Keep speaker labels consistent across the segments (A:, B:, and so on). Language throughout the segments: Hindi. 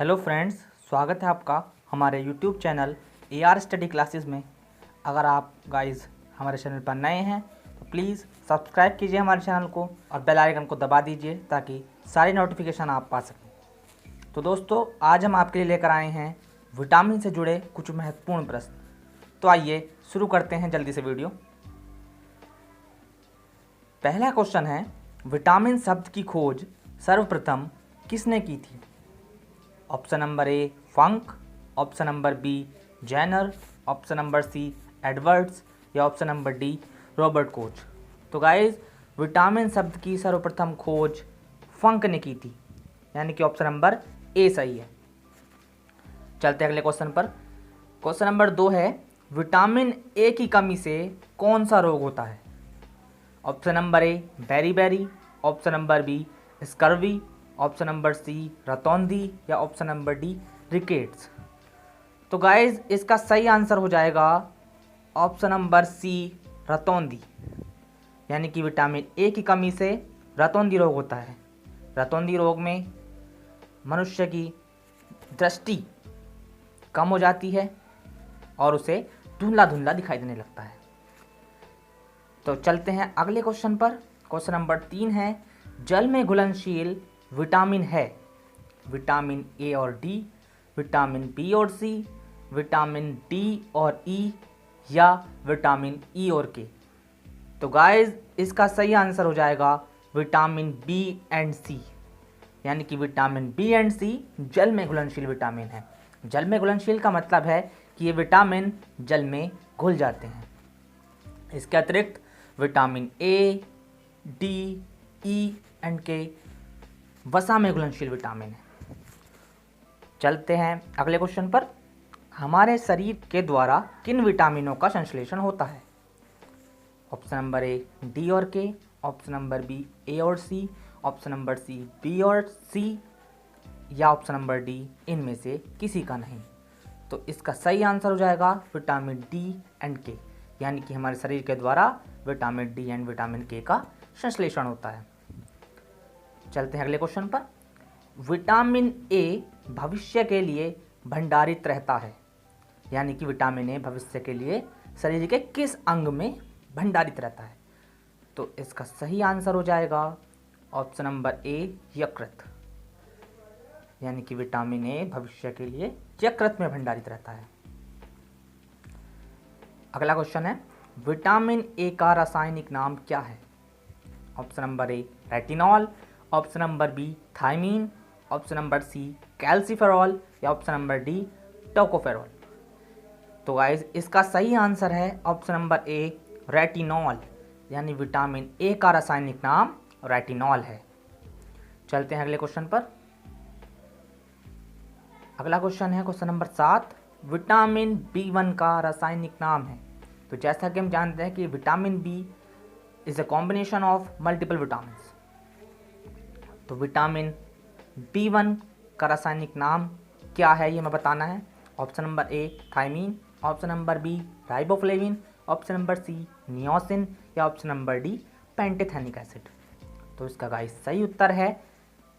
A: हेलो फ्रेंड्स, स्वागत है आपका हमारे YouTube channel AR study classes में। अगर आप गाइस हमारे चैनल पर नए हैं तो प्लीज़ सब्सक्राइब कीजिए हमारे चैनल को और बेल आइकन को दबा दीजिए ताकि सारी नोटिफिकेशन आप पा सकें। तो दोस्तों, आज हम आपके लिए लेकर आए हैं विटामिन से जुड़े कुछ महत्वपूर्ण प्रश्न। तो आइए शुरू करते हैं जल्दी से वीडियो। पहला क्वेश्चन है, विटामिन शब्द की खोज सर्वप्रथम किसने की थी? Option number A Funk, option number B Jenner, option number C Edwards या option number D Robert Koch. तो गाइस, विटामिन शब्द की सर्वप्रथम खोज फंक ने की थी, यानी कि ऑप्शन नंबर ए सही है। चलते अगले क्वेश्चन पर। क्वेश्चन नंबर 2 है, विटामिन ए की कमी से कौन सा रोग होता है? Option number A beri, option number B scurvy, option number C रतौंधी या ऑप्शन नंबर डी रिकेट्स। तो गाइज, इसका सही आंसर हो जाएगा ऑप्शन नंबर सी रतौंधी, यानी कि विटामिन ए की कमी से रतौंधी रोग होता है। रतौंधी रोग में मनुष्य की दृष्टि कम हो जाती है और उसे धुंधला धुंधला दिखाई देने लगता है। तो चलते हैं अगले क्वेश्चन पर। क्वेश्चन नंबर 3 है, जल में घुलनशील विटामिन है विटामिन ए और डी, विटामिन बी और सी, विटामिन डी और ई या विटामिन ई और के। तो गाइस, इसका सही आंसर हो जाएगा विटामिन बी एंड सी, यानी कि विटामिन बी एंड सी जल में घुलनशील विटामिन है। जल में घुलनशील का मतलब है कि ये विटामिन जल में घुल जाते हैं। इसके अतिरिक्त vitamin A, D, E and के वसा में घुलनशील विटामिन है। चलते हैं अगले क्वेश्चन पर। हमारे शरीर के द्वारा किन विटामिनों का संश्लेषण होता है? ऑप्शन नंबर ए डी और के, ऑप्शन नंबर बी ए और सी, ऑप्शन नंबर सी बी और सी या ऑप्शन नंबर डी इनमें से किसी का नहीं। तो इसका सही आंसर हो जाएगा विटामिन डी एंड के, यानी कि हमारे शरीर के द्वारा विटामिन डी एंड विटामिन के का संश्लेषण होता है। चलते हैं अगले क्वेश्चन पर। विटामिन ए भविष्य के लिए भंडारित रहता है, यानी कि विटामिन ए भविष्य के लिए शरीर के किस अंग में भंडारित रहता है? तो इसका सही आंसर हो जाएगा ऑप्शन नंबर ए यकृत, यानी कि विटामिन ए भविष्य के लिए यकृत में भंडारित रहता है। अगला क्वेश्चन है, विटामिन ए का रासायनिक नाम क्या है? Option number A retinol, option number B thiamine, option number C calciferol या ऑप्शन नंबर डी टोकोफेरॉल। तो गाइस, इसका सही आंसर है ऑप्शन नंबर ए रेटिनॉल, यानी विटामिन ए का रासायनिक नाम रेटिनॉल है। चलते हैं अगले क्वेश्चन पर। अगला क्वेश्चन है क्वेश्चन नंबर 7, विटामिन B1 का रासायनिक नाम है। तो जैसा कि हम जानते हैं कि vitamin B is a combination of multiple vitamin. तो विटामिन B1 का रासायनिक नाम क्या है, ये हमें बताना है। Option number A thiamine, option number B riboflavin, option number C niacin या option number D pantothenic acid. तो इसका गाइस सही उत्तर है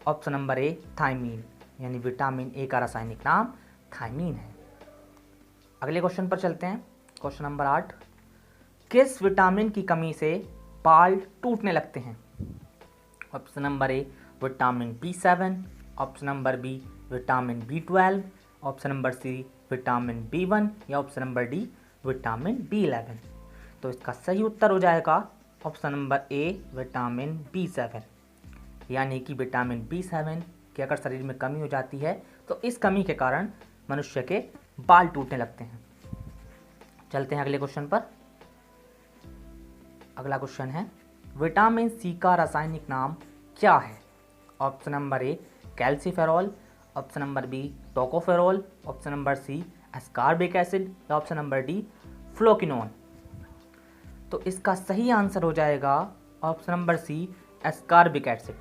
A: ऑप्शन नंबर ए थायमीन, यानी विटामिन ए का रासायनिक नाम थायमीन है। अगले क्वेश्चन पर चलते हैं। क्वेश्चन नंबर 8, किस विटामिन की कमी से बाल टूटने लगते हैं? Option number A vitamin B7, option number B vitamin B12, option number C vitamin B1 या option number D vitamin B11। तो इसका सही उत्तर हो जाएगा option number A vitamin B7, यानी कि विटामिन B7 की अगर शरीर में कमी हो जाती है तो इस कमी के कारण मनुष्य के बाल टूटने लगते हैं। चलते हैं अगले क्वेश्चन पर। अगला क्वेश्चन है, विटामिन सी का रासायनिक नाम क्या है? Option number A calciferol, option number B tocopherol, option number C ascorbic acid या ऑप्शन नंबर डी फ्लोकिनोन। तो इसका सही आंसर हो जाएगा option number C ascorbic acid,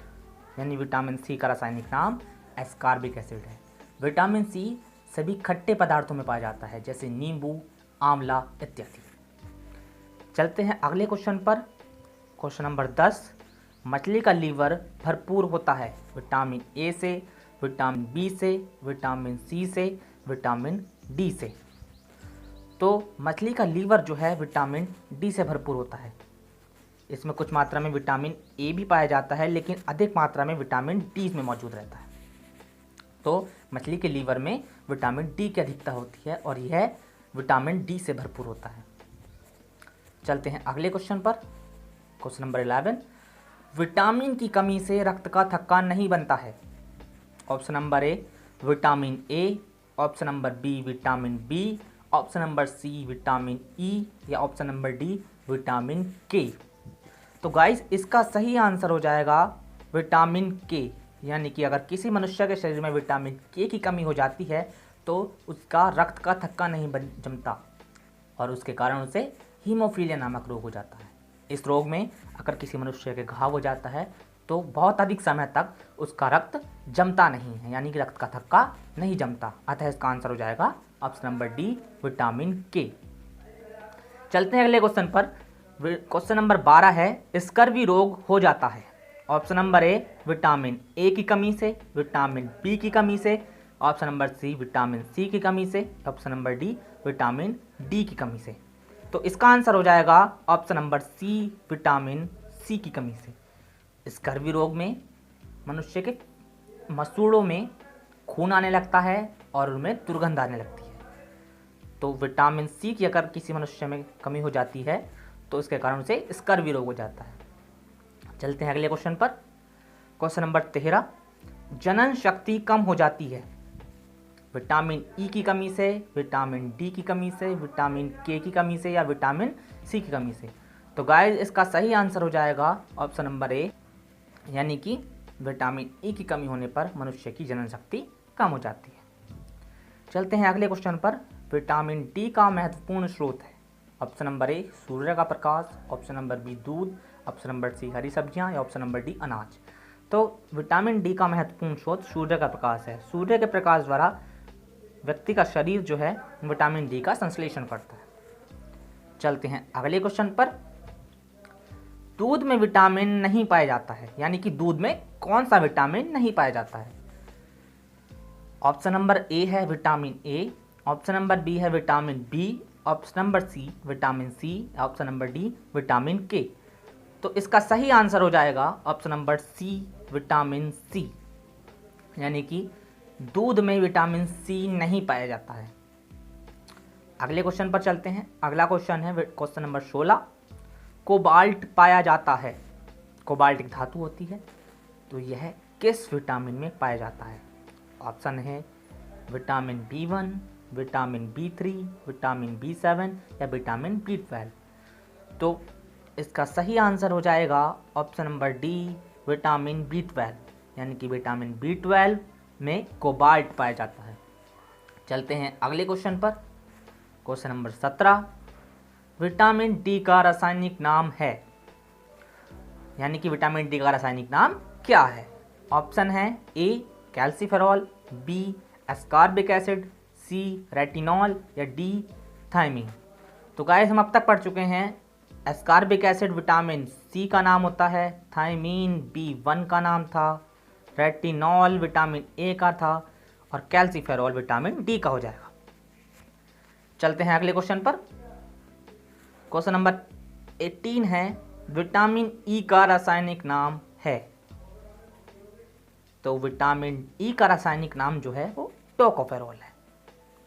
A: यानी विटामिन सी का रासायनिक नाम एस्कॉर्बिक एसिड है। विटामिन सी सभी खट्टे पदार्थों में पाया जाता है, जैसे नींबू, आंवला इत्यादि। चलते हैं अगले क्वेश्चन पर। क्वेश्चन नंबर 10, मछली का लीवर भरपूर होता है विटामिन ए से, विटामिन बी से, विटामिन सी से, विटामिन डी से। तो मछली का लीवर जो है विटामिन डी से भरपूर होता है। इसमें कुछ मात्रा में विटामिन ए भी पाया जाता है, लेकिन अधिक मात्रा में विटामिन डी इसमें मौजूद रहता है। तो मछली के लीवर में विटामिन डी की अधिकता होती है और यह विटामिन डी से भरपूर होता है। चलते हैं अगले क्वेश्चन पर। क्वेश्चन नंबर 11, विटामिन की कमी से रक्त का थक्का नहीं बनता है। Option number A vitamin A, option number B vitamin B, option number C vitamin E, या option number D vitamin K. तो गाइस इसका सही आंसर हो जाएगा विटामिन के, यानी कि अगर किसी मनुष्य के शरीर में विटामिन के की कमी हो जाती है तो उसका रक्त का थक्का नहीं जमता और उसके कारण उसे हीमोफीलिया नामक रोग हो जाता है। इस रोग में अगर किसी मनुष्य के घाव हो जाता है तो बहुत अधिक समय तक उसका रक्त जमता नहीं है, यानी कि रक्त का थक्का नहीं जमता। अतः इसका आंसर हो जाएगा ऑप्शन नंबर डी विटामिन के। चलते हैं अगले क्वेश्चन पर। क्वेश्चन नंबर 12 है, स्कर्वी रोग हो जाता है। Option number A vitamin A की कमी से, विटामिन बी की कमी से, option number C vitamin C की कमी से, option number D vitamin D की कमी से। तो इसका आंसर हो जाएगा option number C vitamin C की कमी से। स्कर्वी रोग में मनुष्य के मसूड़ों में खून आने लगता है और उनमें दुर्गंध आने लगती है। तो विटामिन सी की अगर किसी मनुष्य में कमी हो जाती है तो इसके कारण उसे स्कर्वी रोग हो जाता है। चलते हैं अगले क्वेश्चन पर। क्वेश्चन नंबर 13, जनन शक्ति कम हो जाती है। विटामिन ई की कमी से, विटामिन डी की कमी से, विटामिन के की कमी से, या विटामिन सी की कमी से। तो गाइस इसका सही आंसर हो जाएगा ऑप्शन नंबर ए, यानी कि विटामिन ई की कमी होने पर मनुष्य की जनन शक्ति कम हो जाती है। चलते हैं अगले क्वेश्चन पर। विटामिन डी का महत्वपूर्ण स्रोत है। ऑप्शन नंबर ए सूर्य का प्रकाश, ऑप्शन नंबर बी दूध, ऑप्शन नंबर सी हरी सब्जियां, या ऑप्शन नंबर डी अनाज। तो विटामिन डी का महत्वपूर्ण स्रोत सूर्य का प्रकाश है। सूर्य के प्रकाश द्वारा व्यक्ति का शरीर जो है विटामिन डी का संश्लेषण करता है। चलते हैं अगले क्वेश्चन पर। दूध में विटामिन नहीं पाया जाता है, यानी कि दूध में कौन सा विटामिन नहीं पाया जाता है। ऑप्शन नंबर ए है vitamin A, option number B है vitamin B, option number C vitamin C, option number D vitamin K. तो इसका सही आंसर हो जाएगा option number C vitamin C, यानी कि दूध में विटामिन सी नहीं पाया जाता है। अगले क्वेश्चन पर चलते हैं। अगला क्वेश्चन है क्वेश्चन नंबर 16, कोबाल्ट पाया जाता है। कोबाल्ट एक धातु होती है, तो यह किस विटामिन में पाया जाता है। ऑप्शन है vitamin B1, vitamin B3, vitamin B7, या विटामिन B12। तो इसका सही आंसर हो जाएगा option number D vitamin B12, यानी कि विटामिन B12 में कोबाल्ट पाया जाता है। चलते हैं अगले क्वेश्चन पर। क्वेश्चन नंबर 17, विटामिन डी का रासायनिक नाम है, यानी कि विटामिन डी का रासायनिक नाम क्या है। ऑप्शन है ए कैल्सीफेरॉल, बी एस्कॉर्बिक एसिड, सी रेटिनॉल, या डी थायमीन। तो गाइस हम अब तक पढ़ चुके हैं एस्कॉर्बिक एसिड विटामिन सी का नाम होता है, थायमीन B1 का नाम था, रेटिनॉल विटामिन ए का था, और कैल्सीफेरॉल विटामिन डी का हो जाएगा। चलते हैं अगले क्वेश्चन पर। क्वेश्चन नंबर 18 है, विटामिन ई का रासायनिक नाम है। तो विटामिन ई का रासायनिक नाम जो है वो टोकोफेरॉल है,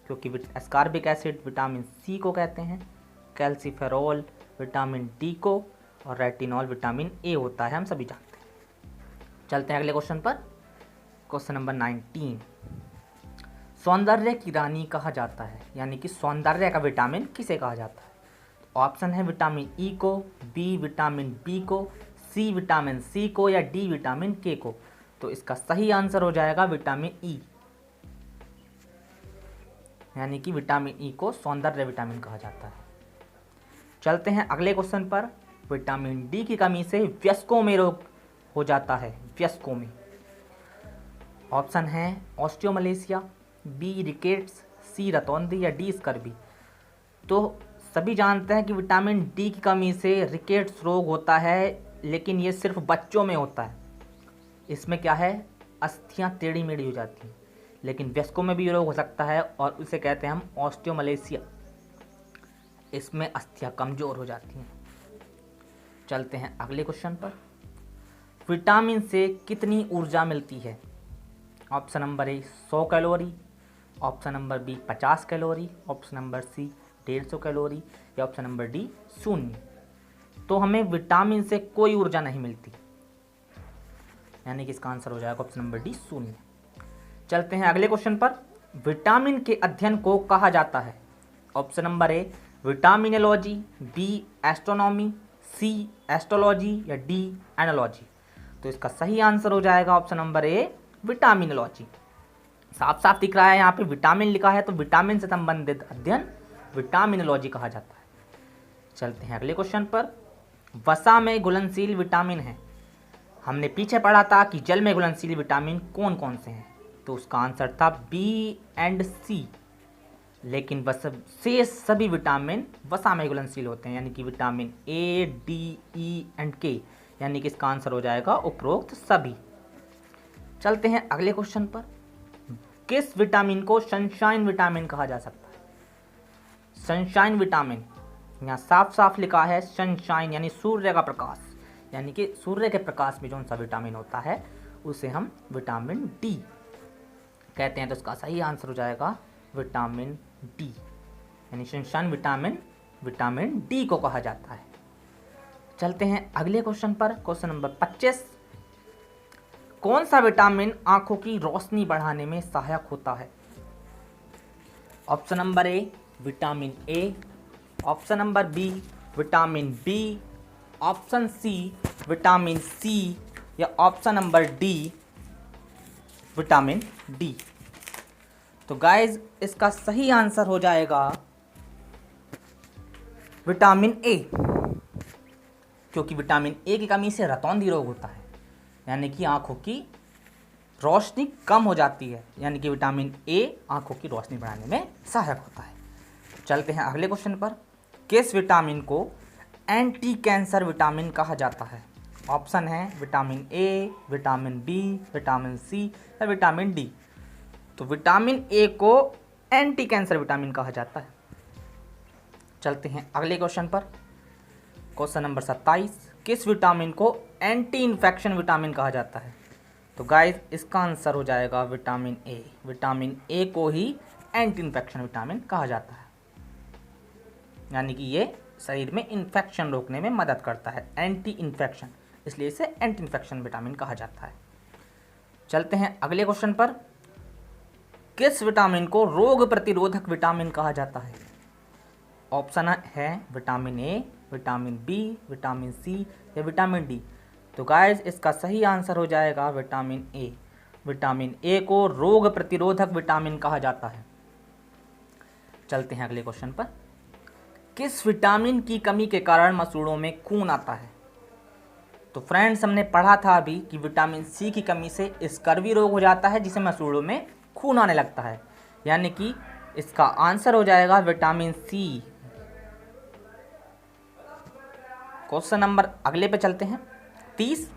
A: क्योंकि एस्कॉर्बिक एसिड विटामिन सी को कहते हैं, कैल्सीफेरॉल विटामिन डी को, और रेटिनॉल विटामिन ए होता है, हम सभी जानते हैं। चलते हैं अगले क्वेश्चन पर। क्वेश्चन नंबर 19, सौंदर्य की रानी कहा जाता है, यानी कि सौंदर्य का विटामिन किसे कहा जाता है। ऑप्शन है विटामिन ई को, बी विटामिन बी को, सी विटामिन सी को, या डी विटामिन के को। तो इसका सही आंसर हो जाएगा विटामिन ई, यानी कि विटामिन ई को सौंदर्य विटामिन कहा जाता है। चलते हैं अगले क्वेश्चन पर। विटामिन डी की कमी से वयस्कों में रोग हो जाता है, वयस्कों में। ऑप्शन है ऑस्टियोमलेशिया, बी रिकेट्स, सी रतौंधी, या डी स्कर्वी। तो सभी जानते हैं कि विटामिन डी की कमी से रिकेट्स रोग होता है, लेकिन ये सिर्फ बच्चों में होता है। इसमें क्या है, अस्थियां टेढ़ी मेढ़ी हो जाती हैं। लेकिन वयस्कों में भी ये रोग हो सकता है और उसे कहते हैं हम ऑस्टियोमलेशिया। इसमें अस्थियां कमजोर हो जाती हैं। चलते हैं अगले क्वेश्चन पर। विटामिन से कितनी ऊर्जा मिलती है? Option number A 100 calorie, option number B 50 calorie, option number C 150 calorie या ऑप्शन नंबर डी 0। तो हमें विटामिन से कोई ऊर्जा नहीं मिलती, यानी कि इसका आंसर हो जाएगा ऑप्शन नंबर डी 0। चलते हैं अगले क्वेश्चन पर। विटामिन के अध्ययन को कहा जाता है? Option number A vitaminology, B astronomy, C astrology या डी एनोलॉजी। तो इसका सही आंसर हो जाएगा ऑप्शन नंबर ए विटामिनोलॉजी। साफ साफ दिख रहा है यहाँ पे विटामिन लिखा है, तो विटामिन से संबंधित अध्ययन विटामिनोलॉजी कहा जाता है। चलते हैं अगले क्वेश्चन पर। वसा में घुलनशील विटामिन है। हमने पीछे पढ़ा था कि जल में घुलनशील विटामिन कौन कौन से हैं, तो उसका आंसर था बी एंड सी। लेकिन बस शेष सभी विटामिन वसा में घुलनशील होते हैं, यानी कि vitamin A, D, E and के, यानी कि इसका आंसर हो जाएगा उपरोक्त सभी। चलते हैं अगले क्वेश्चन पर। किस विटामिन को सनशाइन विटामिन कहा जा सकता है? सनशाइन विटामिन, यहाँ साफ साफ लिखा है सनशाइन, यानी सूर्य का प्रकाश, यानी कि सूर्य के प्रकाश में कौन सा विटामिन होता है उसे हम विटामिन डी कहते हैं। तो इसका सही आंसर हो जाएगा विटामिन डी, यानी सनशाइन विटामिन विटामिन डी को कहा जाता है। चलते हैं अगले क्वेश्चन पर। Question number 25। कौन सा विटामिन आंखों की रोशनी बढ़ाने में सहायक होता है? Option number A vitamin A, option number B vitamin B, option C vitamin C या option number D vitamin D. तो गाइज इसका सही आंसर हो जाएगा विटामिन ए, क्योंकि विटामिन ए की कमी से रतौंधी रोग होता है, यानी कि आंखों की रोशनी कम हो जाती है, यानी कि विटामिन ए आंखों की रोशनी बढ़ाने में सहायक होता है। चलते हैं अगले क्वेश्चन पर। किस विटामिन को एंटी कैंसर विटामिन कहा जाता है? ऑप्शन है vitamin A, vitamin B, vitamin C या विटामिन डी। तो विटामिन ए को एंटी कैंसर विटामिन कहा जाता है। चलते हैं अगले क्वेश्चन पर। Question number 27। किस विटामिन को एंटी इन्फेक्शन विटामिन कहा जाता है? तो गाइस इसका आंसर हो जाएगा विटामिन ए। विटामिन ए को ही एंटी इन्फेक्शन विटामिन कहा जाता है, यानी कि ये शरीर में इन्फेक्शन रोकने में मदद करता है, एंटी इन्फेक्शन, इसलिए इसे एंटी इन्फेक्शन विटामिन कहा जाता है। चलते हैं अगले क्वेश्चन पर। किस विटामिन को रोग प्रतिरोधक विटामिन कहा जाता है? ऑप्शन है vitamin A, vitamin B, vitamin C या विटामिन डी। तो गाइस इसका सही आंसर हो जाएगा विटामिन ए। विटामिन ए को रोग प्रतिरोधक विटामिन कहा जाता है। चलते हैं अगले क्वेश्चन पर। किस विटामिन की कमी के कारण मसूड़ों में खून आता है? तो फ्रेंड्स हमने पढ़ा था अभी कि विटामिन सी की कमी से स्कर्वी रोग हो जाता है, जिसे मसूड़ों में खून आने लगता है, यानी कि इसका आंसर हो जाएगा विटामिन सी। क्वेश्चन नंबर अगले पे चलते हैं। 30।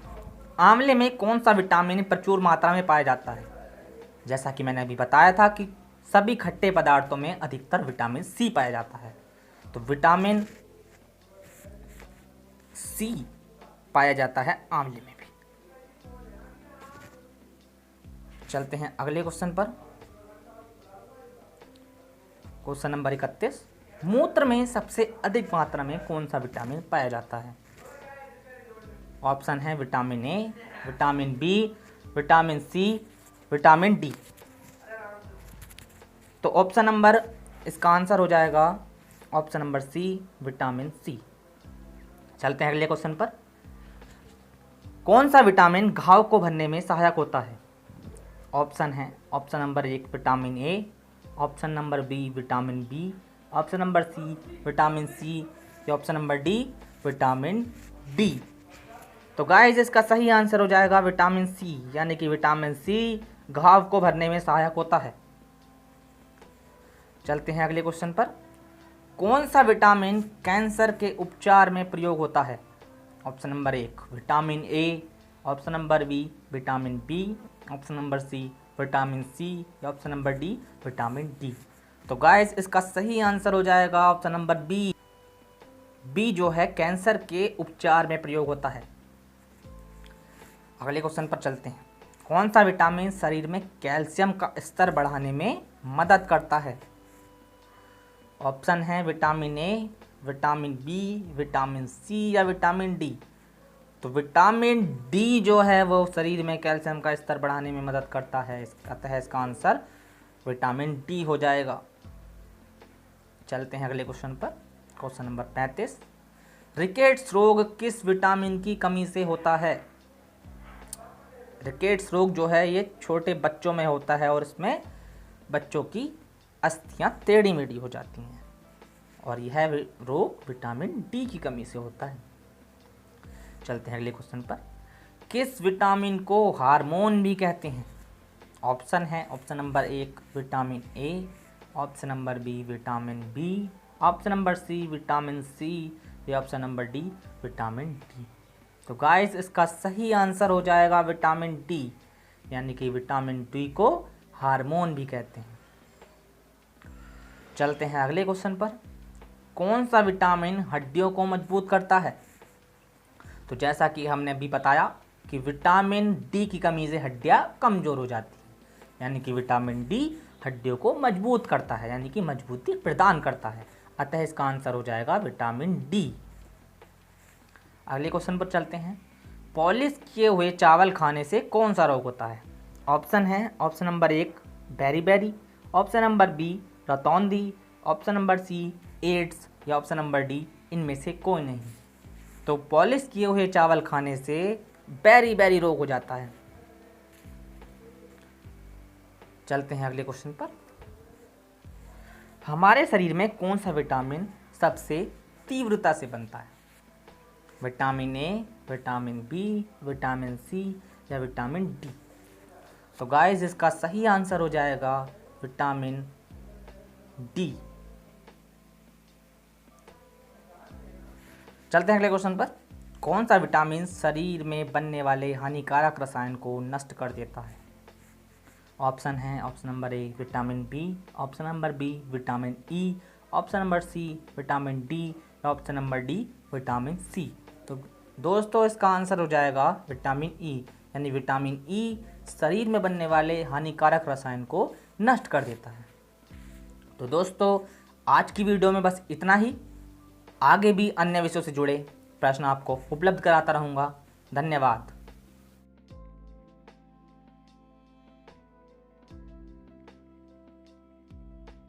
A: आंवले में कौन सा विटामिन प्रचुर मात्रा में पाया जाता है? जैसा कि मैंने अभी बताया था कि सभी खट्टे पदार्थों में अधिकतर विटामिन सी पाया जाता है, तो विटामिन सी पाया जाता है आंवले में भी। चलते हैं अगले क्वेश्चन पर। Question number 31। मूत्र में सबसे अधिक मात्रा में कौन सा विटामिन पाया जाता है? ऑप्शन है vitamin A, vitamin B, vitamin C, vitamin D. तो ऑप्शन नंबर इसका आंसर हो जाएगा option number C, vitamin C. चलते हैं अगले क्वेश्चन पर। कौन सा विटामिन घाव को भरने में सहायक होता है? ऑप्शन है option number 1 vitamin A, option number B vitamin B, option number C vitamin C या option number D vitamin D. तो गाइस इसका सही आंसर हो जाएगा विटामिन सी, यानी कि विटामिन सी घाव को भरने में सहायक होता है। चलते हैं अगले क्वेश्चन पर। कौन सा विटामिन कैंसर के उपचार में प्रयोग होता है? Option number 1 vitamin A, option number B vitamin B, option number C vitamin C या option number D vitamin D. तो गाइस इसका सही आंसर हो जाएगा ऑप्शन नंबर बी। बी जो है कैंसर के उपचार में प्रयोग होता है। अगले क्वेश्चन पर चलते हैं। कौन सा विटामिन शरीर में कैल्शियम का स्तर बढ़ाने में मदद करता है? ऑप्शन है vitamin A, vitamin B, vitamin C या विटामिन डी। तो विटामिन डी जो है वो शरीर में कैल्शियम का स्तर बढ़ाने में मदद करता है, अतः इसका आंसर विटामिन डी हो जाएगा। चलते हैं अगले क्वेश्चन पर। Question number 35। रिकेट्स रोग किस विटामिन की कमी से होता है? रिकेट्स रोग जो है ये छोटे बच्चों में होता है और इसमें बच्चों की अस्थियां टेढ़ी मेढ़ी हो जाती हैं और यह रोग विटामिन डी की कमी से होता है। चलते हैं अगले क्वेश्चन पर। किस विटामिन को हार्मोन भी कहते हैं? ऑप्शन है option number 1 vitamin A, option number B vitamin B, option number C vitamin C या option number D vitamin D. तो गाइस इसका सही आंसर हो जाएगा विटामिन डी, यानी कि विटामिन डी को हार्मोन भी कहते हैं। चलते हैं अगले क्वेश्चन पर। कौन सा विटामिन हड्डियों को मजबूत करता है? तो जैसा कि हमने अभी बताया कि विटामिन डी की कमी से हड्डियां कमज़ोर हो जाती हैं, यानी कि विटामिन डी हड्डियों को मजबूत करता है, यानी कि मजबूती प्रदान करता है, अतः इसका आंसर हो जाएगा विटामिन डी। अगले क्वेश्चन पर चलते हैं। पॉलिश किए हुए चावल खाने से कौन सा रोग होता है? ऑप्शन है option number 1 beri, option number B रतौंधी, ऑप्शन नंबर सी एड्स या ऑप्शन नंबर डी इनमें से कोई नहीं। तो पॉलिश किए हुए चावल खाने से बेरी रोग हो जाता है। चलते हैं अगले क्वेश्चन पर। हमारे शरीर में कौन सा विटामिन सबसे तीव्रता से बनता है? Vitamin A, vitamin B, vitamin C या विटामिन डी। तो गाइस इसका सही आंसर हो जाएगा विटामिन डी। चलते हैं अगले क्वेश्चन पर। कौन सा विटामिन शरीर में बनने वाले हानिकारक रसायन को नष्ट कर देता है? ऑप्शन है option number A vitamin B, option number B vitamin E, option number C vitamin D या option number D vitamin C. तो दोस्तों इसका आंसर हो जाएगा विटामिन ई, यानी विटामिन ई शरीर में बनने वाले हानिकारक रसायन को नष्ट कर देता है। तो दोस्तों आज की वीडियो में बस इतना ही। आगे भी अन्य विषयों से जुड़े प्रश्न आपको उपलब्ध कराता रहूँगा। धन्यवाद।